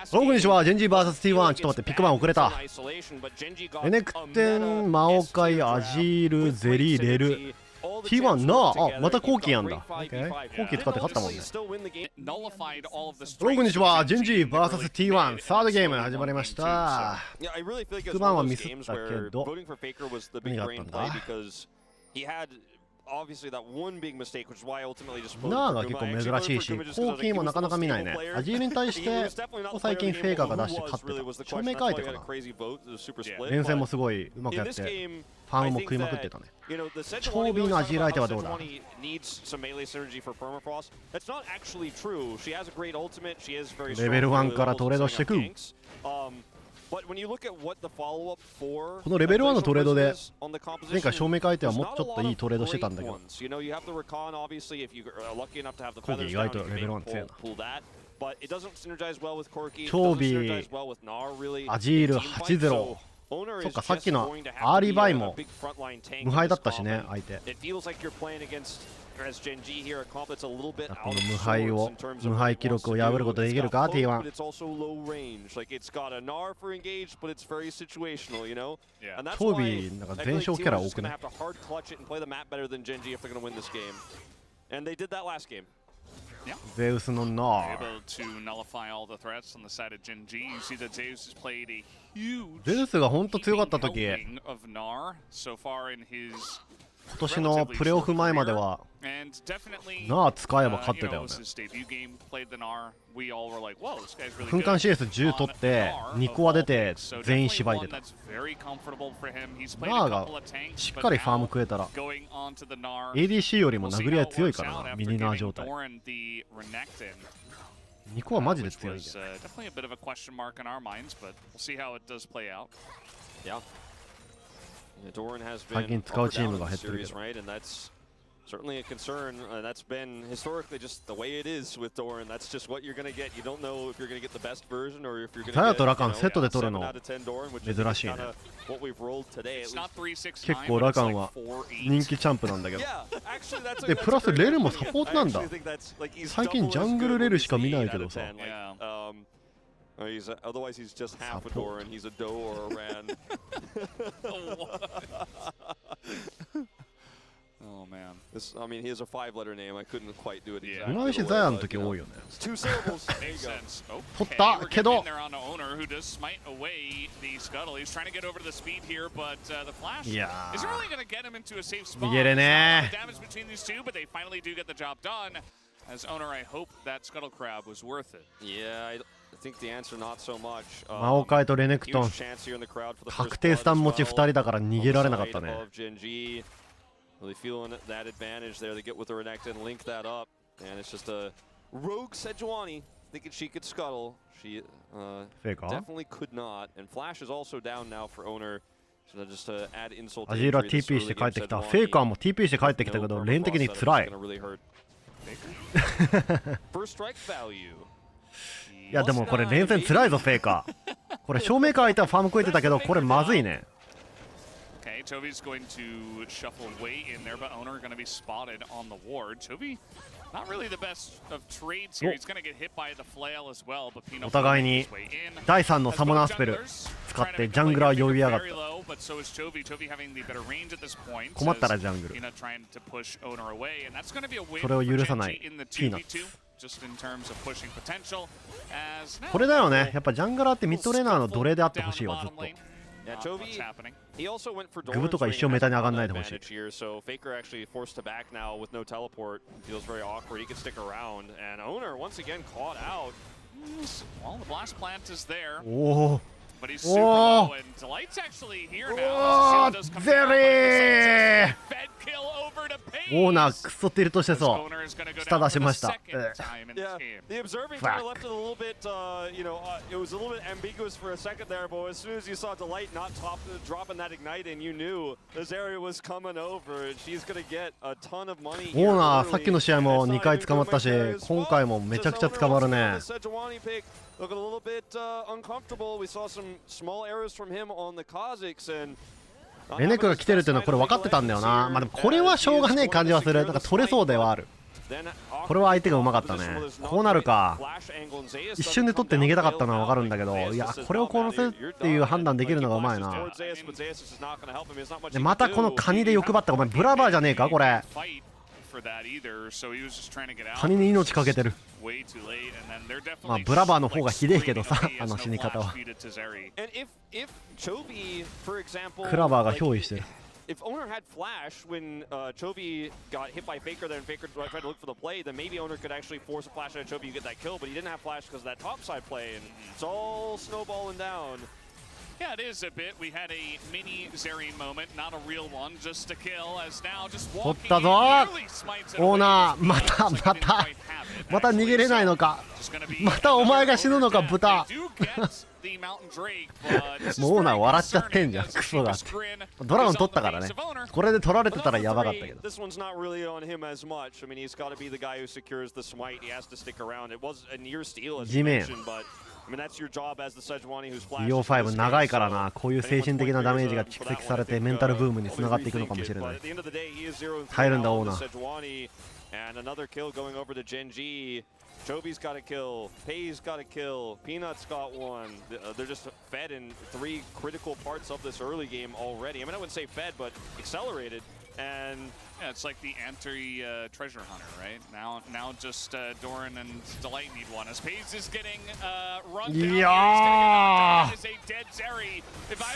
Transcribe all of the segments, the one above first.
こんにちは、ジェンジー VS T1。ちょっと待って、ピックマン遅れた。エネクテン、マオカイ、アジール、ゼリー、レル。T1 なあ、また後期やんだ。後期使って勝ったもんね。こんにちは、ジェンジー VS T1。サードゲーム始まりました。ピックマンはミスったけど、何があったんだ？ナーが結構珍しいし、後期もなかなか見ないね。アジールに対して、最近フェイカーが出して勝ってた。証明変えてかな。連戦もすごいうまくやって、ファームも食いまくってたね。超 B のアジール相手はどうだ？レベル1からトレードしてく。このレベル1のトレードで前回証明変えてはもうちょっといいトレードしてたんだけど、コーキ意外とレベル1強いな。超 B アジール 8-0。そっか、さっきのアーリーバイも無敗だったしね、相手。この無敗記録を破ることできるか T1。超 B なんか全勝キャラ多くね。ゼウスのナー。ゼウスがほんと強かった時、今年のプレーオフ前まではナー使えば勝ってたよね。噴火 CS10 取って2個は出て全員縛いてた。ナーがしっかりファーム食えたら ADC よりも殴り合い強いからな、ミニナー状態。2個はマジで強いんだよね。最近使うチームが減ってるけど。タヤとラカンセットで取るの珍しいね。結構ラカンは人気チャンプなんだけど。でプラスレルもサポートなんだ。最近ジャングルレルしか見ないけどさ。Otherwise, he's just half a door and he's a doe or a ran. Oh man, this, I mean, he has a 5-letter name. I couldn't quite do it exactly. 同じザヤの時多いよね。取ったけど。いやー。逃げれねー。As owner, I hope that Scuttle Crab was worth it. Yeah, I think the answer not so much. マオカイとレネクトン、確定スタン持ち2人だから逃げられなかったね。Really feeling that advantage there. They get with the Renekton, link that up, and it's just a rogue Sejuani thinking she could scuttle. She definitely could not. And Flash is also down now for owner. So just to add insult to injury. アジールは TP して帰ってきた。フェイカーも TP して帰ってきたけど、レーン的に辛い。いやでもこれ連戦つらいぞフェイカー。これ正面から相手はファーム食えてたけど、これまずいね。お互いに第3のサモナースペル使ってジャングラー呼びやがった。困ったらジャングル、それを許さないピーナッツ。これだよね、やっぱジャングラーってミッドレーナーの奴隷であってほしいわ、ずっと。グブとか一生メタに上がんないでほしい。おおおお、ゼリーオーナークソティルトしてそう。下出しました。オーナーさっきの試合も2回捕まったし、今回もめちゃくちゃ捕まるね。レネクが来てるっていうのはこれ分かってたんだよな。まあでもこれはしょうがねえ感じはする。なんか取れそうではある。これは相手がうまかったね。こうなるか。一瞬で取って逃げたかったのは分かるんだけど、いやこれを殺せっていう判断できるのがうまいな。でまたこのカニで欲張った。お前ブラバーじゃねえかこれ。カニに命かけてる。まあブラバーの方がひでえけどさ、あの死に方は。クラバーが憑依してる。If Owner had flash when Chovy got hit by Faker, then Faker tried to look for the play, then maybe Owner could actually force a flash at Chovy to get that kill, but he didn't have flash because of that topside play, and it's all snowballing down. Yeah, it is a bit. We had a mini Zeri moment, not a real one, just a kill, as now just walking in, nearly smites it away. オーナーまた逃げれないのか。またお前が死ぬのか豚。もうオーナー笑っちゃってんじゃんクソだって。ドラゴン取ったからね。これで取られてたらやばかったけど。This one's not really on him as much. I mean, he's got to be the guy who secures the smite. He has to stick around. It was a near steal as you mentioned, but I mean that's your job as the Sejuani who's flashing. EO5 長いからな。こういう精神的なダメージが蓄積されてメンタルブームに繋がっていくのかもしれない。耐えるんだオーナー。And another kill going over to GENG. Chovy's got a kill, Pay's got a kill, Peanut's got one. They're just fed in 3 critical parts of this early game already. I mean, I wouldn't say fed, but accelerated. And yeah, it's like the anti-treasure hunter, right? Now just Doran and Delight need one. As Pays is getting run down, yeah. He's a dead Zeri. If I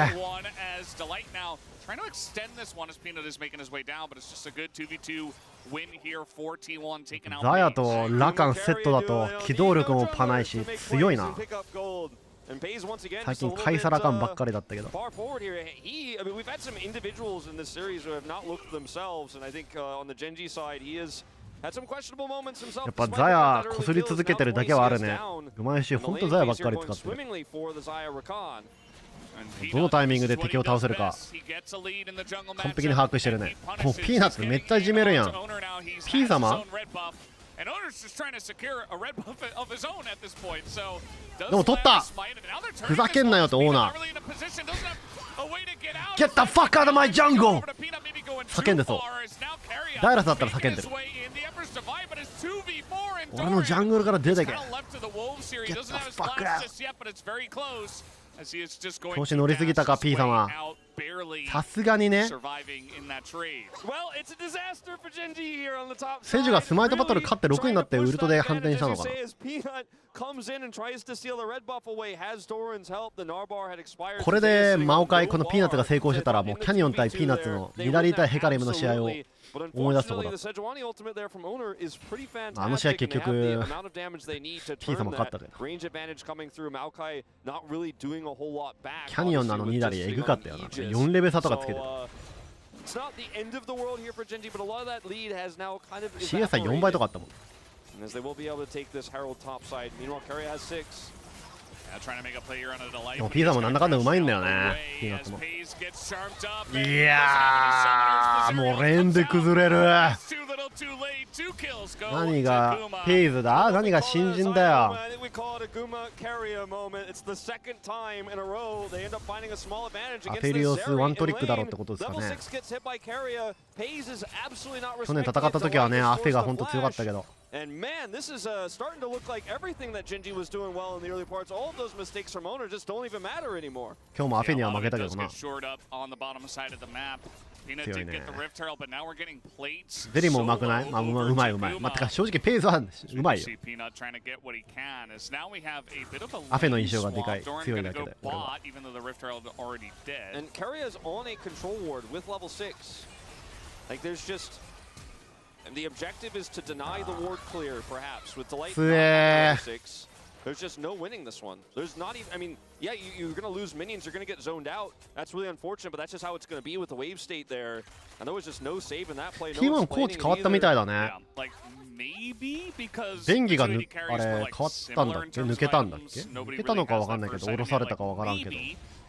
ever one as Delight now trying to extend this one as Peanut is making his way down, but it's just a good 2v2 win here for T1 taking out. ザヤとラカンセットだと機動力もパないし強いな。最近カイサラカンばっかりだったけど。やっぱザヤこすり続けてるだけはあるね。うまいし、ほんとザヤばっかり使ってる。どのタイミングで敵を倒せるか完璧に把握してるね。もうピーナッツめっちゃいじめるやん。ピー様でも取った。ふざけんなよってオーナー。Get the fuck out of my jungle! 叫んでそう。ダイラスだったら叫んでる。俺のジャングルから出てけ。Get the fuck out! 調子乗りすぎたか P 様。さすがにね。セジュがスマイトバトル勝って6になってウルトで反転したのかな。これでマオカイこのピーナッツが成功してたらもうキャニオン対ピーナッツのニダリー対ヘカリムの試合を思い出すところだ。あの試合結局 P 様勝ったで。キャニオンのあのニダリーエグかったよな。4レベル差とかつけてる。CS は4倍とかあったもん。でもピザもなんだかんだうまいんだよね。ピーナッツも。いやーもう連で崩れる。何がペイズだ。何が新人だよ。アフェリオスワントリックだろってことですかね。去年戦った時はねアフェがほんと強かったけど。And man, this is starting to look like everything that GENG was doing well in the early parts. All of those mistakes from Owner just don't even matter anymore. 今日もアフェには負けたけどな。強いね。ゼリもうまくない？まあうまい。まあてか正直ペースはうまいよ。アフェの印象がでかい。強いだけで。And Keria is on a control ward with level 6. Like there's just And the objective is to deny the ward clear, perhaps, with Delight not 6. There's just no winning this one. There's not even, I mean, yeah, you're going to lose minions, you're going to get zoned out. That's really unfortunate, but that's just how it's going to be with the wave state there. And there was just no save in that play. T1 コーチ変わったみたいだね。前儀があれ変わったんだっけ？抜けたんだっけ？抜けたのかわかんないけど、降ろされたかわからんけど。フ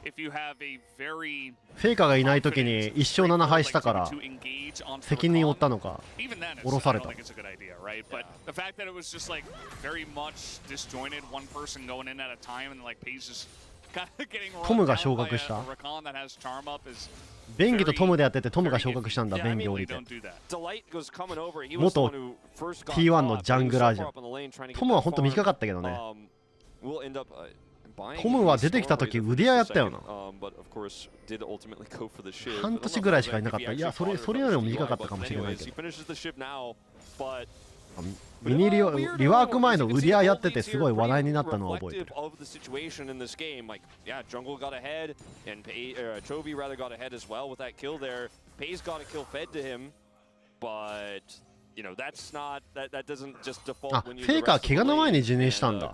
ェイカーがいない時に1勝7敗したから責任を負ったのか降ろされた。トムが昇格した。ベンギとトムでやっててトムが昇格したんだ。ベンギ降りて元 T1 のジャングラーじゃん。トムはほんと短かったけどね。トムは出てきた時ウディアやったよな。半年ぐらいしかいなかった。いやそれよりも短かったかもしれないけど、ミニリワーク前のウディアやっててすごい話題になったのは覚えてる。あ、フェイカー怪我の前に辞任したんだ。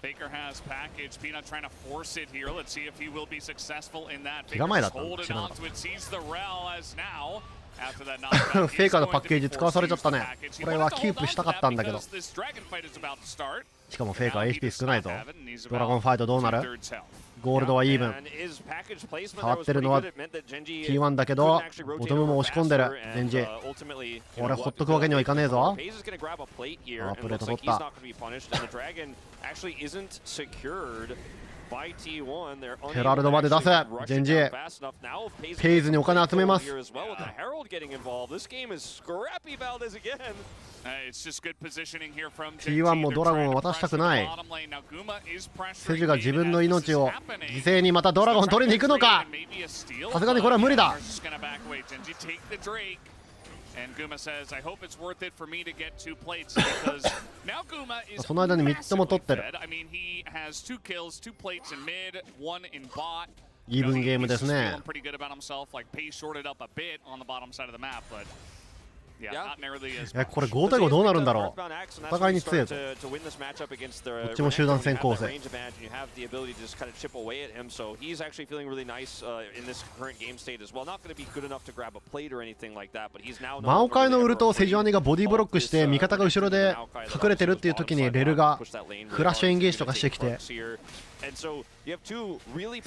Faker has package. Peanut trying to force it here. Let's see if he will be successful in that. 怪我前だったんだ。知らなかった。フェイカーのパッケージ使わされちゃったね。これはキープしたかったんだけど。しかもフェイカー HP 少ないぞ。ドラゴンファイトどうなる？ゴールドはイーブン。変わってるのは T1 だけどボトムも押し込んでる。ジェンジこれほっとくわけにはいかねえぞ。プレート取った。ヘラルドまで出せ。ジェンジペイズにお金集めます。T1 もドラゴンを渡したくない。セジュが自分の命を犠牲にまたドラゴン取りに行くのか。さすがにこれは無理だ。その間に3つも取ってる。イーブンゲームですね。これ5対5どうなるんだろう。お互いに強いぞ。どっちも集団戦構成。マオカイのウルトをセジュアニがボディブロックして味方が後ろで隠れてるっていう時にレルがフラッシュエンゲージとかしてきて、そ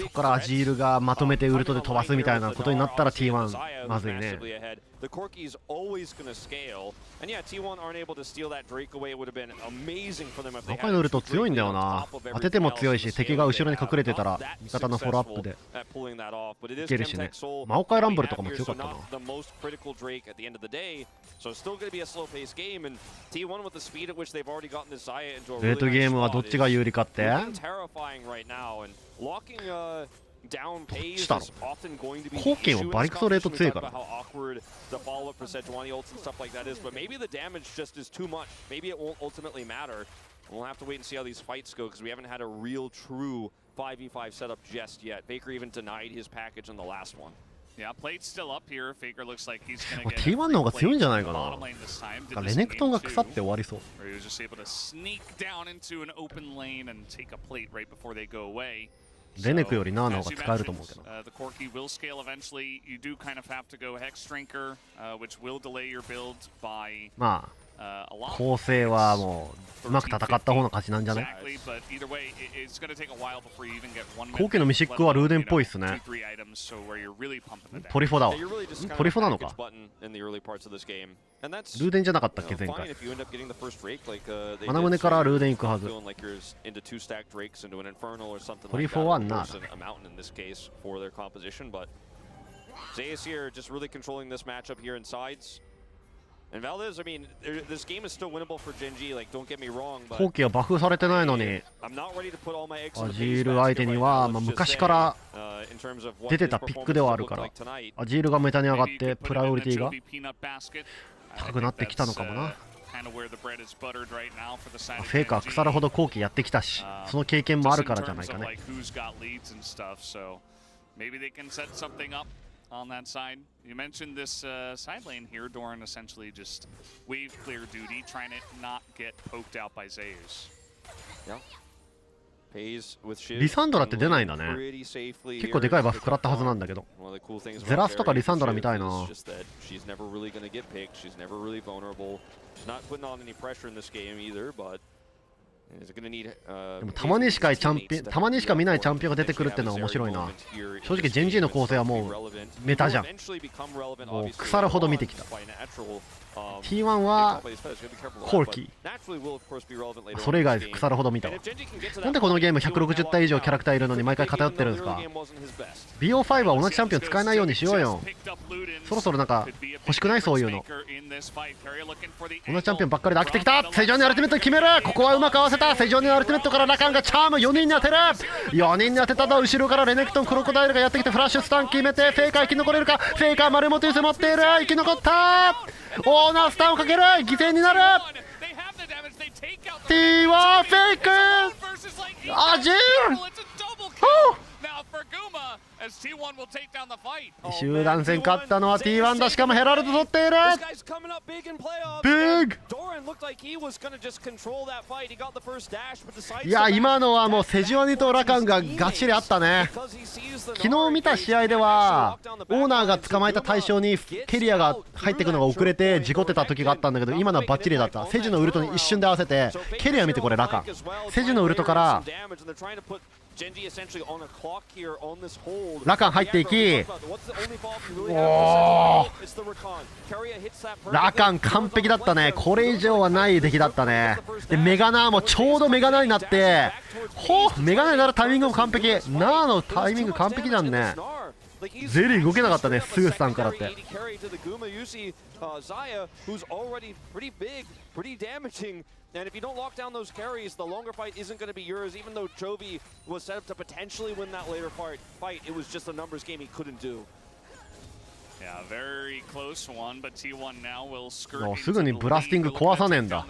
こからアジールがまとめてウルトで飛ばすみたいなことになったら T1 まずいね。マオカイのウルト強いんだよな。当てても強いし、敵が後ろに隠れてたら味方のフォローアップでいけるしね。マオカイランブルとかも強かったな。レートゲームはどっちが有利かって？どっちだろ。コーケンはバリクソレート強いから。We'll have to wait and see how these fights go because we haven't had a real true 5v5 setup just yet. Baker even denied his package on the last one. Yeah, plate's still up here. Faker looks like he's going to get T1 の方が強いんじゃないかな。レネクトンが腐って終わりそう。He was just able to sneak down into an open lane and take a plate right before they go away. レネクよりナーの方が使えると思うけど。The Corki will scale eventually. You do kind of have to go Hex Drinker, which will delay your build by まあ構成はもううまく戦った方の勝ちなんじゃない？コーケのミシックはルーデンっぽいっすね。トリフォだわ。トリフォなのか。ルーデンじゃなかったっけ前回。花胸からルーデン行くはず。トリフォはな。And Valdez, I mean, this game is still winnable for GENG. Like, don't get me wrong, but コーキはバフされてないのに、アジール相手には、昔から出てたピックではあるから、アジールがメタに上がってプライオリティが高くなってきたのかもな。フェイカー腐るほどコーキやってきたし、その経験もあるからじゃないかね。On that side, you mentioned this side lane here. Doran essentially just wave clear duty, trying to not get poked out by Zeus. Yeah. リサンドラって出ないんだね。結構でかいバフ食らったはずなんだけど。ゼラスとかリサンドラみたいな。でもたまにしか見ないチャンピオンが出てくるってのは面白いな。正直ジェンジーの構成はもうメタじゃん。もう腐るほど見てきた。T1 は後期、それ以外腐るほど見たわ。なんでこのゲーム160体以上キャラクターいるのに毎回偏ってるんですか。 BO5 は同じチャンピオン使えないようにしようよ。そろそろなんか欲しくない？そういうの。同じチャンピオンばっかりで飽きてきた。セジョーニアルティメット決める。ここはうまく合わせた。セジョーニアアルティメットからラカンがチャーム4人に当てる。4人に当てたの。後ろからレネクトンクロコダイルがやってきてフラッシュスタン決めて、フェイカー生き残れるか。フェイカー丸本ユース持っている。生き残った。オーナースタンをかける。犠牲になる。 T はフェイク。アジール集団戦勝ったのは T1 だ。しかもヘラルド取っている。ビッグ。いや、今のはもうセジオニとラカンががっちりあったね。昨日見た試合ではオーナーが捕まえた対象にケリアが入っていくのが遅れて事故ってた時があったんだけど、今のはバッチリだった。セジのウルトに一瞬で合わせて、ケリア見てこれラカン。セジのウルトからラカン入っていき、おー、ラカン完璧だったね。これ以上はない出来だったね。でメガナーもちょうどメガナーになって、メガナーになるタイミングも完璧。ナーのタイミング完璧だね。ゼリー動けなかったね、スースさんからって。And if you don't lock down those carries, the longer fight isn't going to be yours. Even though Jovi was set up to potentially win that later fight, it was just a numbers game he couldn't do. Yeah, very close one, but T1 now will skirt すぐにブラスティング壊さねえんだ。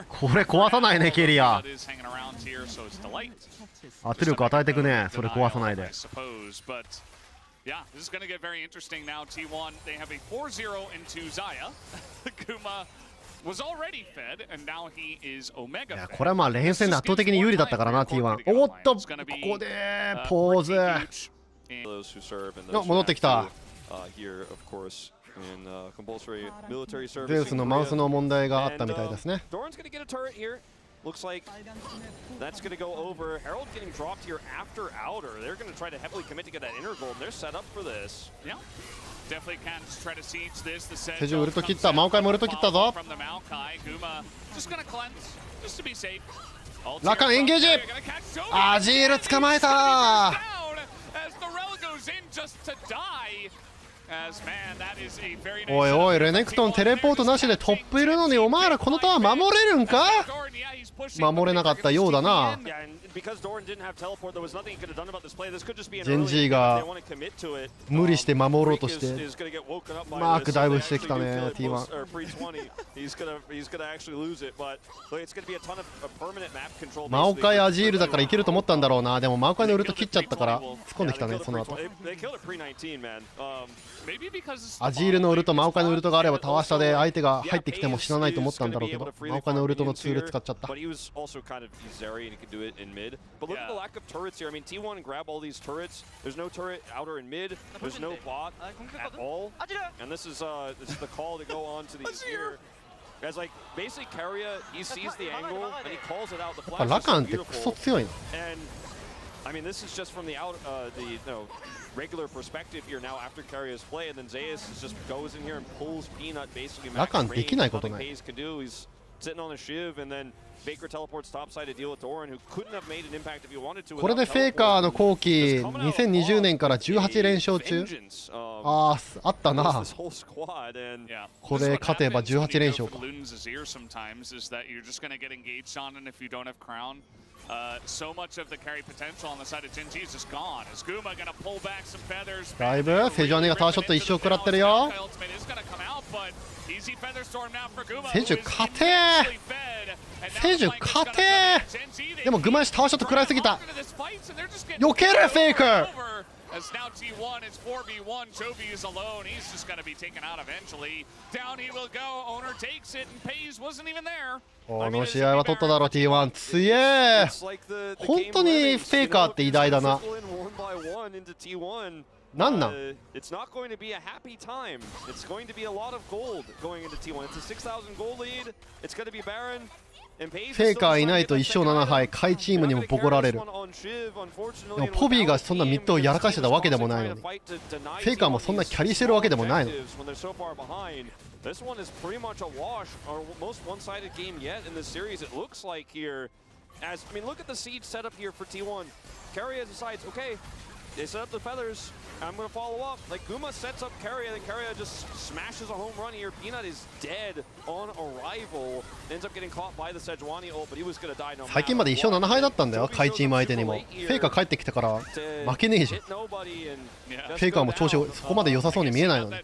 これ壊さないね、ケリア。圧力与えてくね、それ壊さないで。Yeah, this is going to get very interesting now. T1, they have a 4-0 into Zaya. Kuma was already fed, and now he is Omega. いや、これはまあ連戦で圧倒的に有利だったからな、T1。おっと、ここでポーズ。戻ってきた。ゼウスのマウスの問題があったみたいですね。Looks like that's going to go over. Herald getting dropped here after outer. They're going to try to heavily commit to get that inner gold. They're set up for this. Yeah, definitely can try to siege this. The set. セジウルト切った。マオカイもウルト切ったぞ。Just going to cleanse, just to be safe. ラカンエンゲージ。アジール捕まえた。おいおい、レネクトンテレポートなしでトップいるのにお前らこのタワー守れるんか。守れなかったようだな。ジェンジーが無理して守ろうとしてマークダイブしてきたね。 T1 マオカイアジールだからいけると思ったんだろうな。でもマオカイのウルト切っちゃったから突っ込んできたね。その後アジールのウルト、マオカイのウルトがあればタワー下で相手が入ってきても死なないと思ったんだろうけど、マオカイのウルトのツール使っちゃった。But look at the lack of turrets here. I mean, T1 grab all these turrets. There's no turret outer and mid. There's no bot at all. And this is the call to go on to these here. As like basically Karya, he sees the angle and he calls it out. The flash is beautiful. And I mean, this is just from the regular perspective here now after Karya's play, and then Zeus just goes in here and pulls Peanut basically max range. Nothing Paze can do. He's sitting on a shiv, and then Faker teleports topside to deal with Doran, who couldn't have made an impact if he wanted to. これでフェイカーの後期2020年から18連勝中。あったな。これ勝てば18連勝か。So much of the carry potential on the side of GENG is just gone. Is Guma gonna pull back some feathers? だいぶセジョーニがタワーショット一生食らってるよ。セジュ勝てー。セジュ勝てー。でもグマシタワーショット食らいすぎた。避けるフェイク。As now T1 is 4v1, Jovi is alone. He's just going to be taken out eventually. Down he will go. Owner takes it, and Paze wasn't even there. この試合は取っただろう T1。強え。本当にフェイカーって偉大だな。なんなん？ It's not going to be a happy time. It's going to be a lot of gold going into T1. It's a 6,000 gold lead. It's going to be Baron. フェイカーいないと1勝7敗、下位チームにもボコられる。でもポビーがそんなミッドをやらかしてたわけでもないのに、フェイカーもそんなキャリーしてるわけでもないの。This one is pretty much a wash, or most one-sided game yet in this series. It looks like here, as I mean, look at the siege setup here for T1. Keria decides, okay, they set up the feathers. I'm going to follow up. Like Guma sets up Keria, and Keria just smashes a home run here. Peanut is dead on arrival. Ends up getting caught by the Sejuani ult, but he was going to die no matter. 最近まで1勝7敗だったんだよ、下位チーム相手にも。フェイカー帰ってきてから負けねえじゃん。フェイカーも調子そこまで良さそうに見えないのに。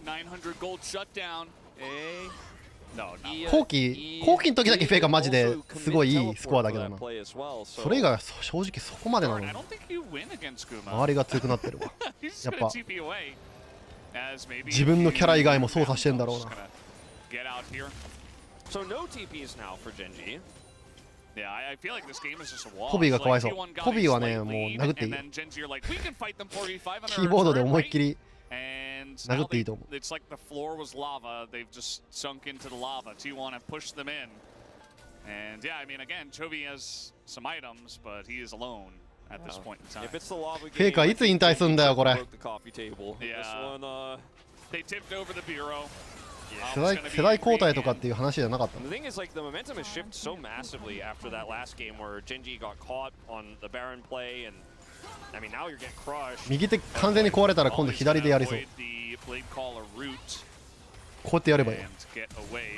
後期の時だけフェイカーマジですごいいいスコアだけどな。それ以外は正直そこまでなのに。周りが強くなってるわ。やっぱ自分のキャラ以外も操作してんだろうな。コビーがかわいそう。コビーはね、もう殴っていいよ。キーボードで思いっきり殴っていいと思う。It's like the floor was lava. They've just sunk into the lava. T1 have pushed them in. And yeah, I mean, again, Chovy has some items, but he is alone at this point in time. フェイカーいつ引退すんだよこれ。Yeah. They tipped over the bureau. 世代交代とかっていう話じゃなかった。 The thing is, like, the momentum has shifted so massively after that last game where GENG got caught on the Baron play, and I mean, now you're getting crushed. 右手完全に壊れたら今度左でやりそう。こうやってやればいい。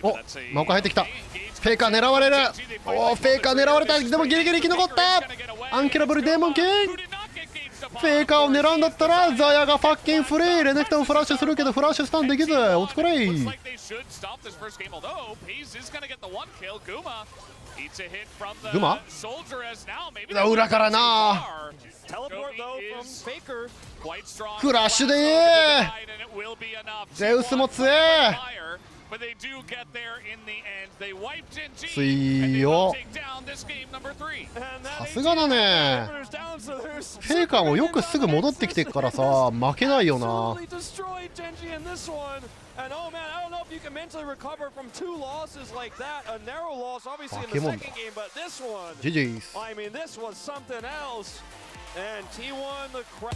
お、マオカ入ってきた。フェイカー狙われる。おー、フェイカー狙われた。でもギリギリ生き残った。アンキラブルデーモンキング。フェイカーを狙うんだったらザヤがファッキンフリー。レネクタをフラッシュするけどフラッシュスタンできず。お疲れ。グマ裏からな。フラッシュでいい。ゼウスも強え。強っ。さすがだね。フェイカーもよくすぐ戻ってきてるからさ、負けないよな。And oh man, I don't know if you can mentally recover from 2 losses like that. A narrow loss, obviously, in the second game, but this one, GG's. I mean, this was something else. And T1, the crowd.